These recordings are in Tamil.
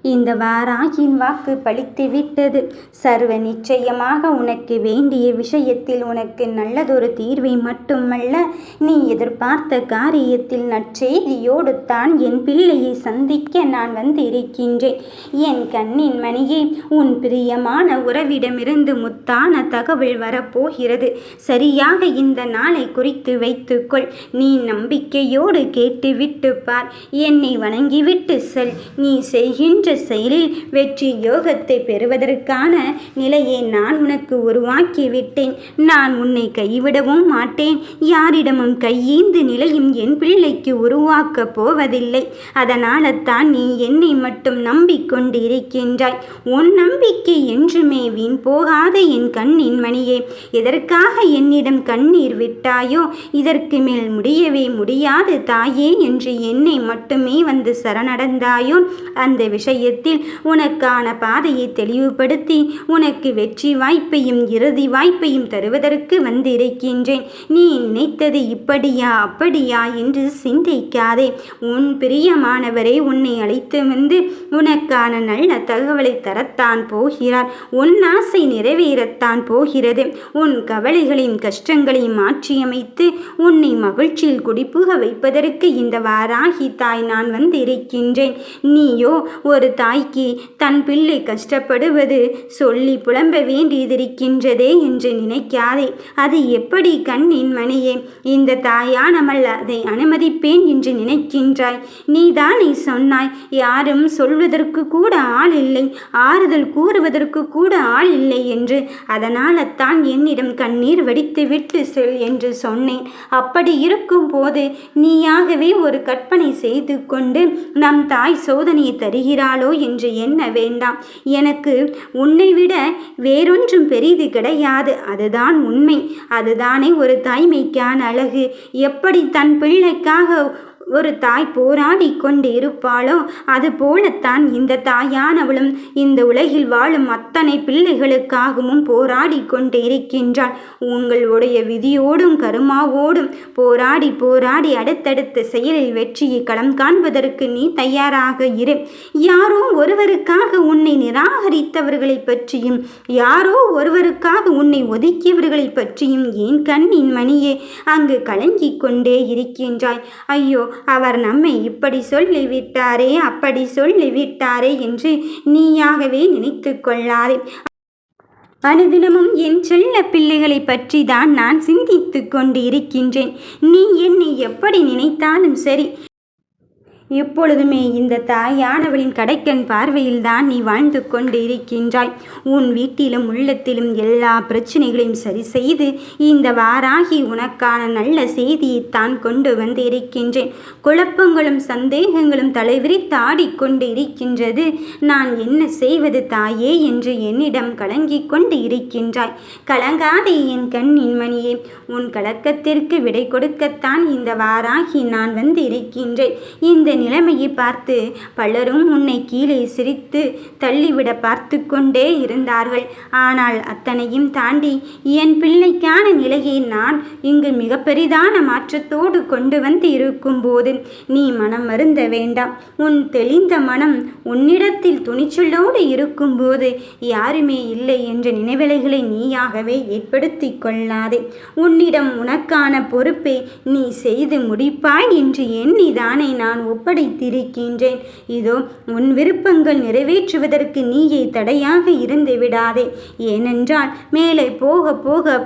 இந்த வாராகியின் வாக்கு பலித்து விட்டது. சர்வ நிச்சயமாக உனக்கு வேண்டிய விஷயத்தில் உனக்கு நல்லதொரு தீர்வை மட்டுமல்ல, நீ எதிர்பார்த்த காரியத்தில் நற்செய்தியோடு தான் என் பிள்ளையை சந்திக்க நான் வந்திருக்கின்றேன். என் கண்ணின் மணியே, உன் பிரியமான உறவிடமிருந்து முத்தான தகவல் வரப்போகிறது. சரியாக இந்த நாளை குறித்து வைத்துக்கொள். நீ நம்பிக்கையோடு கேட்டுவிட்டு பார். என்னை வணங்கிவிட்டு செல். நீ செய்கின்ற செயலில் வெற்றி யோகத்தை பெறுவதற்கான நிலையை நான் உனக்கு உருவாக்கிவிட்டேன். நான் உன்னை கைவிடவும் மாட்டேன். யாரிடமும் கையேந்து நிலையும் என் பிள்ளைக்கு உருவாக்கப் போவதில்லை. அதனால தான் நீ என்னை மட்டும் நம்பிக்கொண்டிருக்கின்றாய். உன் நம்பிக்கை என்றுமே வீண் போகாத என் கண்ணின் மணியே. எதற்காக என்னிடம் கண்ணீர் விட்டாயோ, இதற்கு மேல் முடியவே முடியாது தாயே என்று என்னை மட்டுமே வந்து சரணடைந்தாயோ, அந்த விஷயத்தில் உனக்கான பாதையை தெளிவுபடுத்தி உனக்கு வெற்றி வாய்ப்பையும் இறுதி வாய்ப்பையும் தருவதற்கு வந்திருக்கின்றேன். நீ நினைத்தது இப்படியா அப்படியா என்று சிந்திக்காதே. உன் பிரியமானவரை உன்னை அழைத்து வந்து உனக்கான நல்ல தகவலை தரத்தான் போகிறார். உன் ஆசை நிறைவேறத்தான் போகிறது. உன் கவலைகளின் கஷ்டங்களை மாற்றியமைத்து உன்னை மகிழ்ச்சியில் குடிப்புக வைப்பதற்கு இந்த வாராகி தாய் நான் வந்திருக்கின்றேன். நீயோ ஒரு தாய்க்கு தன் பிள்ளை கஷ்டப்படுவது சொல்லி புலம்ப வேண்டியதிருக்கின்றதே என்று நினைக்காதே. அது எப்படி கண்ணின் மணியே? இந்த தாயானமல் அதை அனுமதிப்பேன் என்று நினைக்கின்றாய்? நீதானே சொன்னாய், யாரும் சொல்வதற்கு கூட ஆள் இல்லை, ஆறுதல் கூறுவதற்கு கூட ஆள் இல்லை என்று. அதனால தான் என்னிடம் கண்ணீர் வடித்து விட்டு செல் என்று சொன்னேன். அப்படி இருக்கும் போது நீயாகவே ஒரு கற்பனை செய்து கொண்டு நம் தாய் சோதனையை தருகிறாளோ என்று எண்ண வேண்டாம். எனக்கு உன்னை விட வேறொன்றும் பெரிது கிடையாது. அதுதான் உண்மை. அதுதானே ஒரு தாய்மைக்கான அழகு. எப்படி தன் பிள்ளைக்காக ஒரு தாய் போராடி கொண்டு இருப்பாளோ, அதுபோலத்தான் இந்த தாயானவளும் இந்த உலகில் வாழும் அத்தனை பிள்ளைகளுக்காகவும் போராடி கொண்டு இருக்கின்றாள். உங்களுடைய விதியோடும் கருமாவோடும் போராடி போராடி அடுத்தடுத்த செயலில் வெற்றியை களம் காண்பதற்கு நீ தயாராக இரு. யாரோ ஒருவருக்காக உன்னை நிராகரித்தவர்களை பற்றியும், யாரோ ஒருவருக்காக உன்னை ஒதுக்கியவர்களை பற்றியும் ஏன் கண்ணின் மணியே அங்கு கலங்கிக் கொண்டே இருக்கின்றாய்? ஐயோ, அவர் நம்மை இப்படி சொல்லிவிட்டாரே, அப்படி சொல்லிவிட்டாரே என்று நீயாகவே நினைத்து கொள்ளாதே. அனுதினமும் என் செல்ல பிள்ளைகளை பற்றி தான் நான் சிந்தித்து கொண்டு இருக்கின்றேன். நீ என்னை எப்படி நினைத்தாலும் சரி, எப்பொழுதுமே இந்த தாயானவளின் கடைக்கண் பார்வையில்தான் நீ வாழ்ந்து கொண்டு இருக்கின்றாய். உன் வீட்டிலும் உள்ளத்திலும் எல்லா பிரச்சனைகளையும் சரி செய்து இந்த வாராகி உனக்கான நல்ல செய்தியைத்தான் கொண்டு வந்து இருக்கின்றேன். குழப்பங்களும் சந்தேகங்களும் தலைவிரித்து ஆடிக்கொண்டு இருக்கின்றது. நான் என்ன செய்வது தாயே என்று என்னிடம் கலங்கிக் கொண்டு இருக்கின்றாய். கலங்காதே என் கண்ணின் மணியே. உன் கலக்கத்திற்கு விடை கொடுக்கத்தான் இந்த வாராகி நான் வந்து இருக்கின்றேன். இந்த நிலைமையை பார்த்து பலரும் உன்னை கீழே சிரித்து தள்ளிவிட பார்த்து கொண்டே இருந்தார்கள். ஆனால் அத்தனையும் தாண்டி என் பிள்ளைக்கான நிலையை நான் இங்கு மிக பெரிதான மாற்றத்தோடு கொண்டு வந்து இருக்கும்போது நீ மனம் வருந்த வேண்டாம். உன் தெளிந்த மனம் உன்னிடத்தில் துணிச்சலோடு இருக்கும்போது யாருமே இல்லை என்ற நினைவலைகளை நீயாகவே ஏற்படுத்தி கொள்ளாதே. உன்னிடம் உனக்கான பொறுப்பை நீ செய்து முடிப்பாய் என்று எண்ணிதானே நான் ஒப்படைத்திருக்கின்றேன். இதோ உன் விருப்பங்கள் நிறைவேற்றுவதற்கு நீயே தடையாக இருந்து விடாதே. ஏனென்றால் மேலே போக போக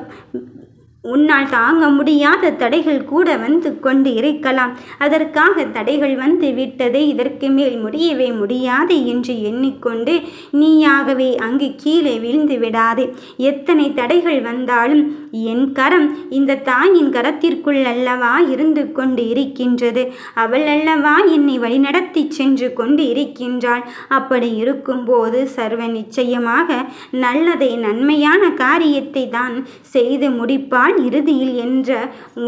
உன்னால் தாங்க முடியாத தடைகள் கூட வந்து கொண்டு இருக்கலாம். அதற்காக தடைகள் வந்து விட்டது, இதற்கு மேல் முடியவே முடியாது என்று எண்ணிக்கொண்டு நீயாகவே அங்கு கீழே விழுந்து விடாதே. எத்தனை தடைகள் வந்தாலும் என் கரம் இந்த தாயின் கரத்திற்குள் அல்லவா இருந்து கொண்டு இருக்கின்றது. அவள் அல்லவா என்னை வழிநடத்தி சென்று கொண்டு இருக்கின்றாள். அப்படி இருக்கும்போது சர்வ நிச்சயமாக நல்லதை நன்மையான காரியத்தை தான் செய்து முடிப்பாள் இதுதான் இறுதியில் என்ற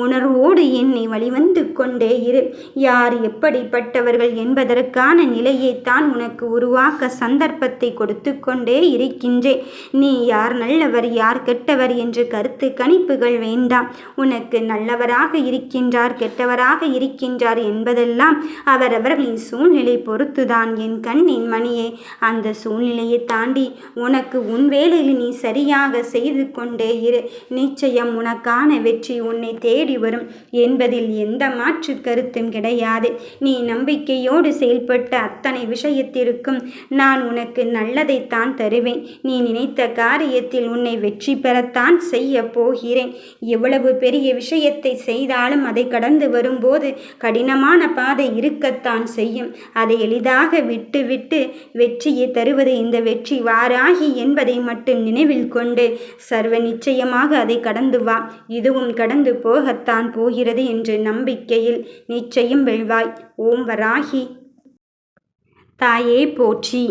உணர்வோடு என்னை வழிவந்து கொண்டே இரு. யார் எப்படிப்பட்டவர்கள் என்பதற்கான நிலையை தான் உனக்கு உருவாக்க சந்தர்ப்பத்தை கொடுத்து கொண்டே இருக்கின்றேன். நீ யார் நல்லவர் யார் கெட்டவர் என்று கருத்து கணிப்புகள் வேண்டாம். உனக்கு நல்லவராக இருக்கின்றார் கெட்டவராக இருக்கின்றார் என்பதெல்லாம் அவரவர்களின் சூழ்நிலை பொறுத்துதான் என் கண்ணின் மணியே. அந்த சூழ்நிலையை தாண்டி உனக்கு உன் வேலையில் நீ சரியாக செய்து கொண்டே இரு. நிச்சயம் உனக்கான வெற்றி உன்னை தேடி வரும் என்பதில் எந்த மாற்று கருத்தும் கிடையாது. நீ நம்பிக்கையோடு செயல்பட்ட அத்தனை விஷயத்திற்கும் நான் உனக்கு நல்லதைத்தான் தருவேன். நீ நினைத்த காரியத்தில் உன்னை வெற்றி பெறத்தான் செய்ய போகிறேன். எவ்வளவு பெரிய விஷயத்தை செய்தாலும் அதை கடந்து வரும்போது கடினமான பாதை இருக்கத்தான் செய்யும். அதை எளிதாக விட்டு வெற்றியை தருவது இந்த வெற்றி வாராகி என்பதை மட்டும் நினைவில் கொண்டு சர்வ நிச்சயமாக அதை கடந்து வா. இதுவும் கடந்து போகத்தான் போகிறது என்ற நம்பிக்கையில் நிச்சயம் வெல்வாய். ஓம் வராகி தாயே போற்றி.